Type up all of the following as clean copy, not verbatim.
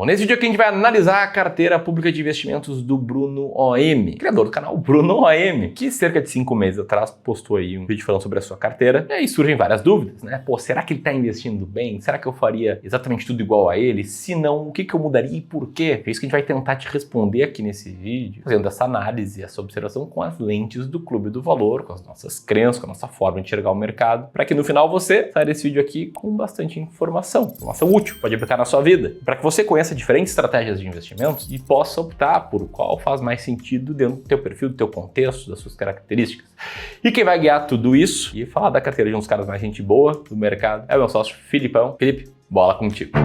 Bom, nesse vídeo aqui a gente vai analisar a carteira pública de investimentos do Bruno OM, criador do canal Bruno OM, que cerca de 5 meses atrás postou aí um vídeo falando sobre a sua carteira. E aí surgem várias dúvidas, né? Pô, será que ele tá investindo bem? Será que eu faria exatamente tudo igual a ele? Se não, o que eu mudaria e por quê? É isso que a gente vai tentar te responder aqui nesse vídeo, fazendo essa análise, essa observação com as lentes do Clube do Valor, com as nossas crenças, com a nossa forma de enxergar o mercado, para que no final você saia desse vídeo aqui com bastante informação útil, pode aplicar na sua vida, para que você conheça diferentes estratégias de investimentos e possa optar por qual faz mais sentido dentro do teu perfil, do teu contexto, das suas características. E quem vai guiar tudo isso e falar da carteira de um dos caras mais gente boa do mercado é o meu sócio Filipão. Felipe, bola contigo.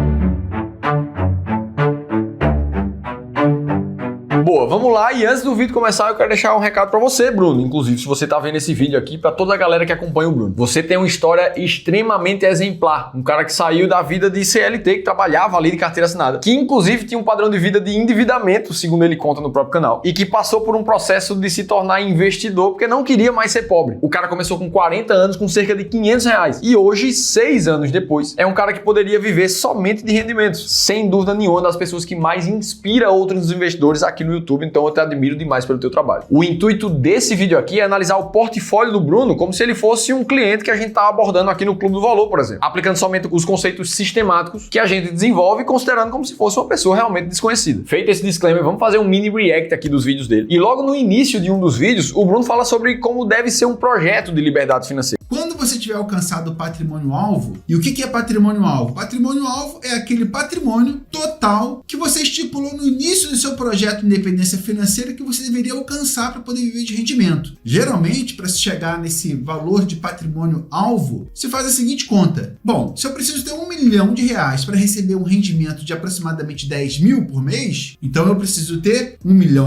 Boa, vamos lá, e antes do vídeo começar eu quero deixar um recado pra você, Bruno, inclusive se você tá vendo esse vídeo aqui, pra toda a galera que acompanha o Bruno. Você tem uma história extremamente exemplar, um cara que saiu da vida de CLT, que trabalhava ali de carteira assinada, que inclusive tinha um padrão de vida de endividamento, segundo ele conta no próprio canal, e que passou por um processo de se tornar investidor porque não queria mais ser pobre. O cara começou com 40 anos com cerca de R$500 e hoje, 6 anos depois, é um cara que poderia viver somente de rendimentos. Sem dúvida nenhuma, das pessoas que mais inspira outros investidores aqui no YouTube, então eu te admiro demais pelo teu trabalho. O intuito desse vídeo aqui é analisar o portfólio do Bruno como se ele fosse um cliente que a gente está abordando aqui no Clube do Valor, por exemplo, aplicando somente os conceitos sistemáticos que a gente desenvolve, considerando como se fosse uma pessoa realmente desconhecida. Feito esse disclaimer, vamos fazer um mini react aqui dos vídeos dele. E logo no início de um dos vídeos, o Bruno fala sobre como deve ser um projeto de liberdade financeira. Quando você tiver alcançado o patrimônio-alvo, e o que é patrimônio-alvo? Patrimônio-alvo é aquele patrimônio total que você estipulou no início do seu projeto de independência financeira que você deveria alcançar para poder viver de rendimento. Geralmente, para se chegar nesse valor de patrimônio-alvo, se faz a seguinte conta. Bom, se eu preciso ter R$1 milhão para receber um rendimento de aproximadamente 10 mil por mês, então eu preciso ter R$1,5 milhão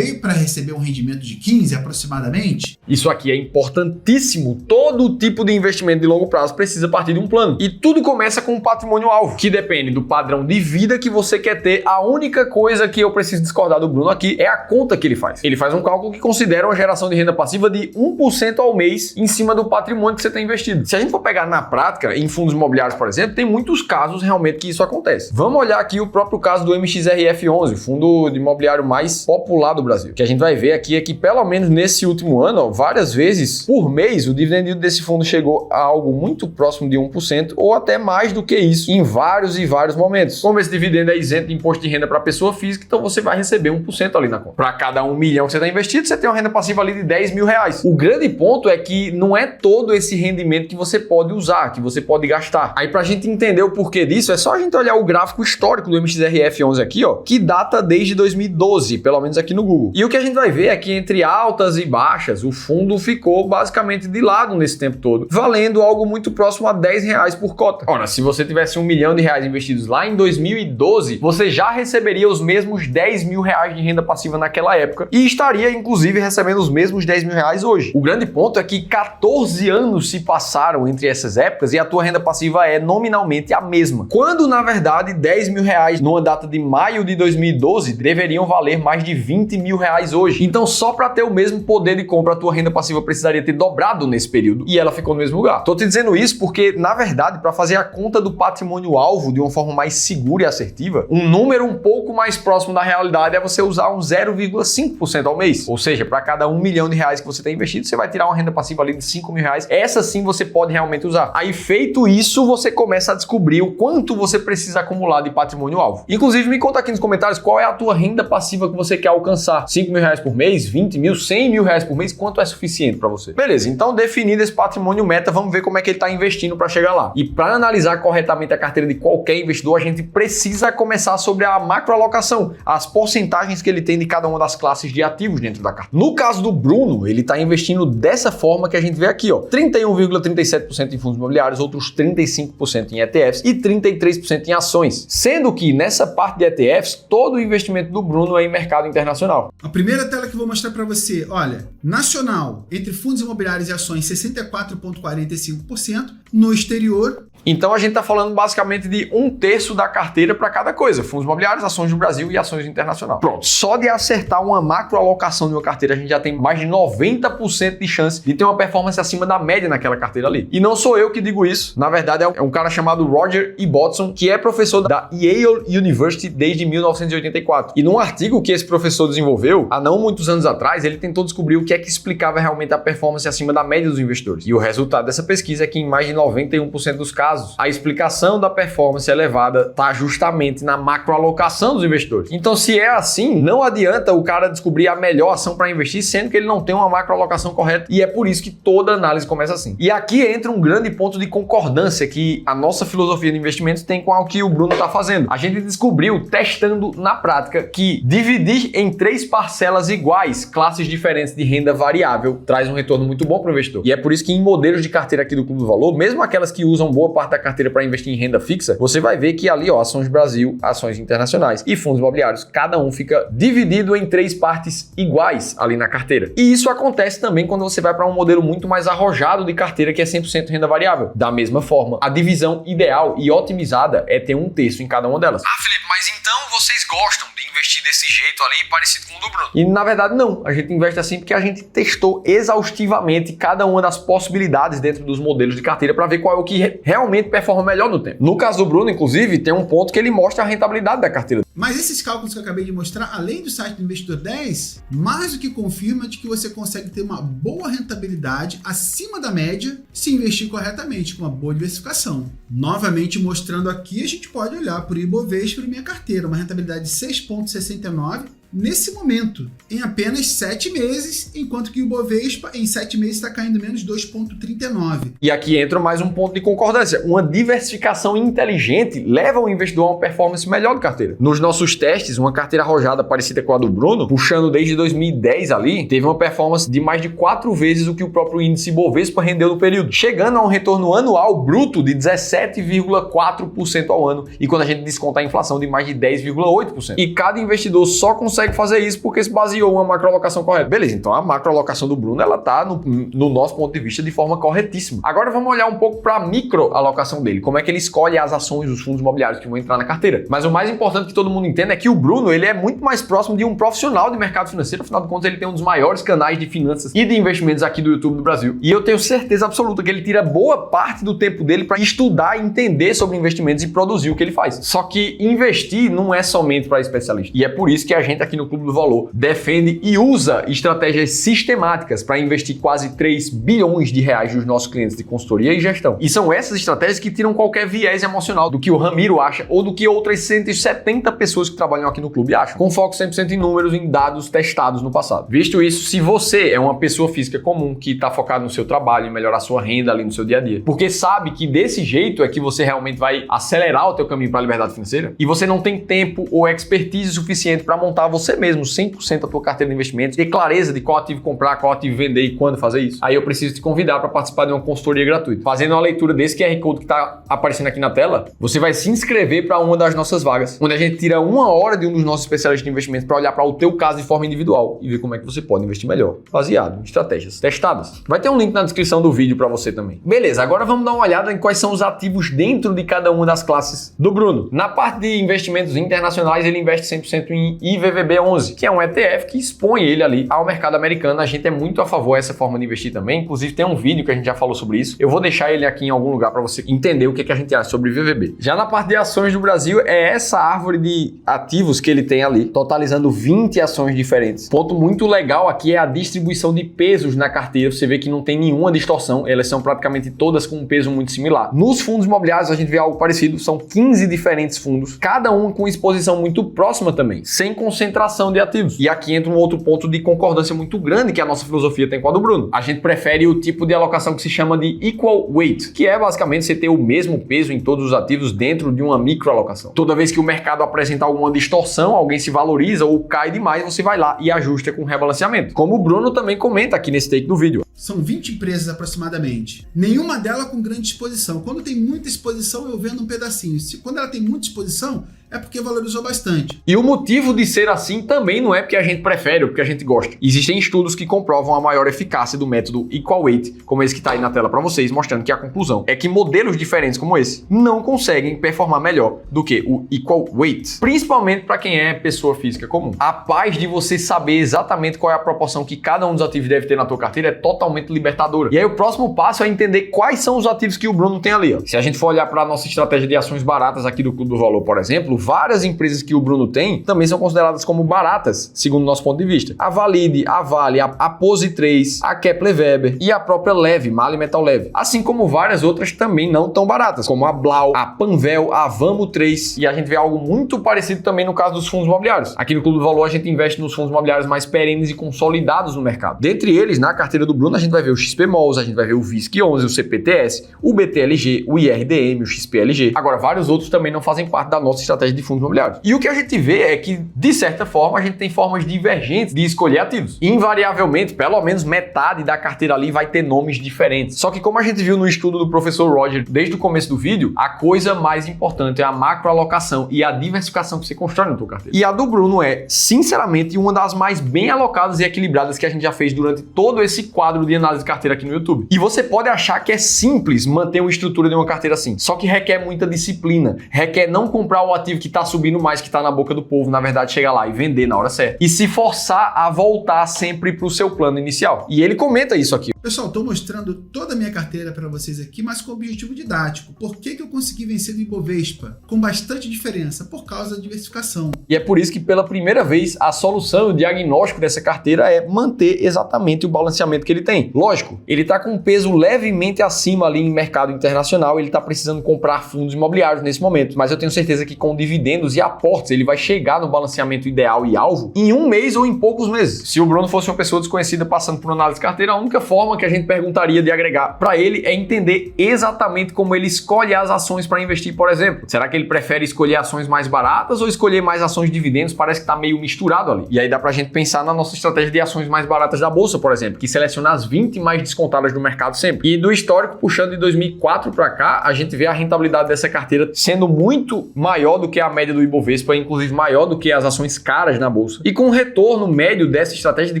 para receber um rendimento de 15 aproximadamente. Isso aqui é importantíssimo. Todo tipo de investimento de longo prazo precisa partir de um plano. E tudo começa com um patrimônio-alvo, que depende do padrão de vida que você quer ter. A única coisa que eu preciso discordar do Bruno aqui é a conta que ele faz. Ele faz um cálculo que considera uma geração de renda passiva de 1% ao mês em cima do patrimônio que você tem investido. Se a gente for pegar na prática, em fundos imobiliários, por exemplo, tem muitos casos realmente que isso acontece. Vamos olhar aqui o próprio caso do MXRF11, o fundo de imobiliário mais popular do Brasil. O que a gente vai ver aqui é que, pelo menos nesse último ano, várias vezes por mês, o dividend yield desse fundo chegou a algo muito próximo de 1% ou até mais do que isso em vários e vários momentos. Como esse dividendo é isento de imposto de renda para pessoa física, então você vai receber 1% ali na conta. Para cada R$1 milhão que você está investido, você tem uma renda passiva ali de R$10 mil. O grande ponto é que não é todo esse rendimento que você pode usar, que você pode gastar. Aí para a gente entender o porquê disso, é só a gente olhar o gráfico histórico do MXRF11 aqui, ó, que data desde 2012, pelo menos aqui no Google. E o que a gente vai ver é que entre altas e baixas, o fundo ficou basicamente de lado nesse tempo todo, valendo algo muito próximo a R$10 por cota. Ora, se você tivesse R$1 milhão investidos lá em 2012, você já receberia os mesmos R$10 mil de renda passiva naquela época e estaria, inclusive, recebendo os mesmos R$10 mil hoje. O grande ponto é que 14 anos se passaram entre essas épocas e a tua renda passiva é nominalmente a mesma. Quando, na verdade, R$10 mil numa data de maio de 2012 deveriam valer mais de R$20 mil hoje. Então, só para ter o mesmo poder de compra, a tua renda passiva precisaria ter dobrado nesse período e ela ficou no mesmo lugar. Tô te dizendo isso porque, na verdade, para fazer a conta do patrimônio-alvo de uma forma mais segura e assertiva, um número um pouco mais próximo da realidade é você usar um 0,5% ao mês. Ou seja, para cada R$1 milhão que você tem investido, você vai tirar uma renda passiva ali de R$5 mil. Essa sim você pode realmente usar. Aí, feito isso, você começa a descobrir o quanto você precisa acumular de patrimônio-alvo. Inclusive, me conta aqui nos comentários qual é a tua renda passiva que você quer alcançar. R$5 mil por mês, 20 mil, 100 mil por mês, quanto é suficiente para você? Beleza, então definido esse patrimônio meta, vamos ver como é que ele está investindo para chegar lá. E para analisar corretamente a carteira de qualquer investidor, a gente precisa começar sobre a macroalocação, as porcentagens que ele tem de cada uma das classes de ativos dentro da carteira. No caso do Bruno, ele está investindo dessa forma que a gente vê aqui, ó, 31,37% em fundos imobiliários, outros 35% em ETFs e 33% em ações. Sendo que nessa parte de ETFs, todo o investimento do Bruno é em mercado internacional. A primeira tela que eu vou mostrar para você, olha, nacional, entre fundos imobiliários e ações, 64%, 4,45%, no exterior. Então a gente está falando basicamente de 1/3 da carteira para cada coisa: fundos imobiliários, ações do Brasil e ações internacional. Pronto, só de acertar uma macroalocação de uma carteira a gente já tem mais de 90% de chance de ter uma performance acima da média naquela carteira ali. E não sou eu que digo isso, na verdade é um cara chamado Roger Ibbotson, que é professor da Yale University desde 1984. E num artigo que esse professor desenvolveu, há não muitos anos atrás, ele tentou descobrir o que é que explicava realmente a performance acima da média dos investidores. E o resultado dessa pesquisa é que em mais de 91% dos casos, a explicação da performance elevada está justamente na macroalocação dos investidores. Então, se é assim, não adianta o cara descobrir a melhor ação para investir, sendo que ele não tem uma macroalocação correta, e é por isso que toda análise começa assim. E aqui entra um grande ponto de concordância que a nossa filosofia de investimentos tem com o que o Bruno está fazendo. A gente descobriu, testando na prática, que dividir em 3 parcelas iguais, classes diferentes de renda variável, traz um retorno muito bom para o investidor. E é por isso que em modelos de carteira aqui do Clube do Valor, mesmo aquelas que usam boa parte da carteira para investir em renda fixa, você vai ver que ali, ações Brasil, ações internacionais e fundos imobiliários, cada um fica dividido em 3 partes iguais ali na carteira. E isso acontece também quando você vai para um modelo muito mais arrojado de carteira, que é 100% renda variável. Da mesma forma, a divisão ideal e otimizada é ter 1/3 em cada uma delas. Ah, Felipe, mas então vocês gostam de investir desse jeito ali, parecido com o do Bruno? E na verdade não, a gente investe assim porque a gente testou exaustivamente cada uma das possibilidades dentro dos modelos de carteira para ver qual é o que realmente performa melhor no tempo. No caso do Bruno, inclusive, tem um ponto que ele mostra a rentabilidade da carteira. Mas esses cálculos que eu acabei de mostrar, além do site do Investidor 10, mais do que confirma de que você consegue ter uma boa rentabilidade acima da média se investir corretamente, com uma boa diversificação. Novamente mostrando aqui, a gente pode olhar para o Ibovespa e minha carteira, uma rentabilidade de 6,69%, nesse momento, em apenas 7 meses, enquanto que o Ibovespa em 7 meses está caindo menos 2,39%. E aqui entra mais um ponto de concordância. Uma diversificação inteligente leva o investidor a uma performance melhor de carteira. Nos nossos testes, uma carteira arrojada parecida com a do Bruno, puxando desde 2010 ali, teve uma performance de mais de 4 vezes o que o próprio índice Ibovespa rendeu no período, chegando a um retorno anual bruto de 17,4% ao ano, e quando a gente descontar a inflação, de mais de 10,8%. E cada investidor só consegue fazer isso porque se baseou uma macroalocação correta. Beleza, então a macroalocação do Bruno, ela tá no nosso ponto de vista de forma corretíssima. Agora vamos olhar um pouco para a microalocação dele, como é que ele escolhe as ações dos fundos imobiliários que vão entrar na carteira. Mas o mais importante que todo mundo entenda é que o Bruno, ele é muito mais próximo de um profissional de mercado financeiro, afinal de contas ele tem um dos maiores canais de finanças e de investimentos aqui do YouTube do Brasil. E eu tenho certeza absoluta que ele tira boa parte do tempo dele para estudar e entender sobre investimentos e produzir o que ele faz. Só que investir não é somente para especialista. E é por isso que a gente aqui no Clube do Valor defende e usa estratégias sistemáticas para investir quase 3 bilhões de reais dos nossos clientes de consultoria e gestão. E são essas estratégias que tiram qualquer viés emocional do que o Ramiro acha ou do que outras 170 pessoas que trabalham aqui no clube acham, com foco 100% em números, em dados testados no passado. Visto isso, se você é uma pessoa física comum que está focado no seu trabalho, em melhorar sua renda ali no seu dia a dia, porque sabe que desse jeito é que você realmente vai acelerar o teu caminho para a liberdade financeira, e você não tem tempo ou expertise suficiente para montar você mesmo 100% a tua carteira de investimentos, ter clareza de qual ativo comprar, qual ativo vender e quando fazer isso, aí eu preciso te convidar para participar de uma consultoria gratuita. Fazendo uma leitura desse QR Code que está aparecendo aqui na tela, você vai se inscrever para uma das nossas vagas, onde a gente tira 1 hora de um dos nossos especialistas de investimentos para olhar para o teu caso de forma individual e ver como é que você pode investir melhor, baseado em estratégias testadas. Vai ter um link na descrição do vídeo para você também. Beleza, agora vamos dar uma olhada em quais são os ativos dentro de cada uma das classes do Bruno. Na parte de investimentos internacionais, ele investe 100% em IVVB11, que é um ETF que expõe ele ali ao mercado americano. A gente é muito a favor dessa forma de investir também. Inclusive tem um vídeo que a gente já falou sobre isso. Eu vou deixar ele aqui em algum lugar para você entender o que a gente acha sobre IVVB. Já na parte de ações do Brasil, é essa árvore de ativos que ele tem ali, totalizando 20 ações diferentes. Ponto muito legal aqui é a distribuição de pesos na carteira. Você vê que não tem nenhuma distorção, elas são praticamente todas com um peso muito similar. Nos fundos imobiliários a gente vê algo parecido, são 15 diferentes fundos, cada um com exposição muito próxima também, sem concentração de ativos. E aqui entra um outro ponto de concordância muito grande que a nossa filosofia tem com a do Bruno. A gente prefere o tipo de alocação que se chama de equal weight, que é basicamente você ter o mesmo peso em todos os ativos dentro de uma microalocação. Toda vez que o mercado apresenta alguma distorção, alguém se valoriza ou cai demais, você vai lá e ajusta com rebalanceamento. Como o Bruno também comenta aqui nesse take do vídeo. são 20 empresas aproximadamente. Nenhuma delas com grande exposição. Quando tem muita exposição, eu vendo um pedacinho. Quando ela tem muita exposição, é porque valorizou bastante. E o motivo de ser assim também não é porque a gente prefere ou porque a gente gosta. Existem estudos que comprovam a maior eficácia do método Equal Weight, como esse que está aí na tela para vocês, mostrando que a conclusão é que modelos diferentes como esse não conseguem performar melhor do que o Equal Weight, principalmente para quem é pessoa física comum. A paz de você saber exatamente qual é a proporção que cada um dos ativos deve ter na tua carteira é totalmente libertadora. E aí o próximo passo é entender quais são os ativos que o Bruno tem ali. Ó. Se a gente for olhar para a nossa estratégia de ações baratas aqui do Clube do Valor, por exemplo, várias empresas que o Bruno tem também são consideradas como baratas, segundo o nosso ponto de vista. A Valide, a Vale, a Pose 3, a Kepler Weber e a própria Leve, Mali Metal Leve. Assim como várias outras também não tão baratas, como a Blau, a Panvel, a Vamo 3. E a gente vê algo muito parecido também no caso dos fundos imobiliários. Aqui no Clube do Valor a gente investe nos fundos imobiliários mais perenes e consolidados no mercado. Dentre eles, na carteira do Bruno, a gente vai ver o XP Malls, a gente vai ver o VISC11, o CPTS, o BTLG, o IRDM, o XPLG. Agora, vários outros também não fazem parte da nossa estratégia de fundos imobiliários. E o que a gente vê é que, de certa forma, a gente tem formas divergentes de escolher ativos. Invariavelmente, pelo menos metade da carteira ali vai ter nomes diferentes. Só que como a gente viu no estudo do professor Roger desde o começo do vídeo, a coisa mais importante é a macroalocação e a diversificação que você constrói na tua carteira. E a do Bruno é, sinceramente, uma das mais bem alocadas e equilibradas que a gente já fez durante todo esse quadro de análise de carteira aqui no YouTube. E você pode achar que é simples manter uma estrutura de uma carteira assim, só que requer muita disciplina, requer não comprar o ativo que está subindo mais, que está na boca do povo, na verdade, chegar lá e vender na hora certa. E se forçar a voltar sempre para o seu plano inicial. E ele comenta isso aqui. Pessoal, estou mostrando toda a minha carteira para vocês aqui, mas com objetivo didático. Por que eu consegui vencer no Ibovespa? Com bastante diferença, por causa da diversificação. E é por isso que, pela primeira vez, a solução, o diagnóstico dessa carteira é manter exatamente o balanceamento que ele tem. Lógico, ele está com um peso levemente acima ali em mercado internacional, ele está precisando comprar fundos imobiliários nesse momento, mas eu tenho certeza que com dividendos e aportes, ele vai chegar no balanceamento ideal e alvo em um mês ou em poucos meses. Se o Bruno fosse uma pessoa desconhecida passando por análise de carteira, a única forma que a gente perguntaria de agregar para ele é entender exatamente como ele escolhe as ações para investir, por exemplo. Será que ele prefere escolher ações mais baratas ou escolher mais ações de dividendos? Parece que está meio misturado ali. E aí dá para a gente pensar na nossa estratégia de ações mais baratas da bolsa, por exemplo, que seleciona as 20 mais descontadas do mercado sempre. E do histórico, puxando de 2004 para cá, a gente vê a rentabilidade dessa carteira sendo muito maior do que a média do Ibovespa, inclusive maior do que as ações caras na bolsa. E com um retorno médio dessa estratégia de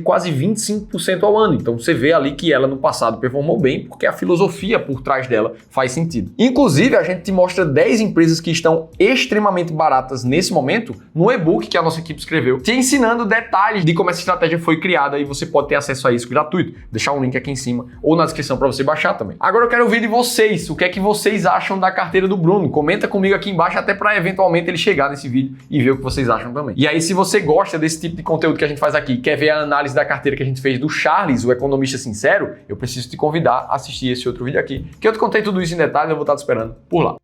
quase 25% ao ano. Então você vê ali que ela no passado performou bem, porque a filosofia por trás dela faz sentido. Inclusive, a gente te mostra 10 empresas que estão extremamente baratas nesse momento no e-book que a nossa equipe escreveu, te ensinando detalhes de como essa estratégia foi criada e você pode ter acesso a isso gratuito. Vou deixar um link aqui em cima ou na descrição para você baixar também. Agora eu quero ouvir de vocês, o que é que vocês acham da carteira do Bruno? Comenta comigo aqui embaixo até para eventualmente ele chegar nesse vídeo e ver o que vocês acham também. E aí, se você gosta desse tipo de conteúdo que a gente faz aqui, quer ver a análise da carteira que a gente fez do Charles, o economista sincero, eu preciso te convidar a assistir esse outro vídeo aqui, que eu te contei tudo isso em detalhes, eu vou estar te esperando por lá.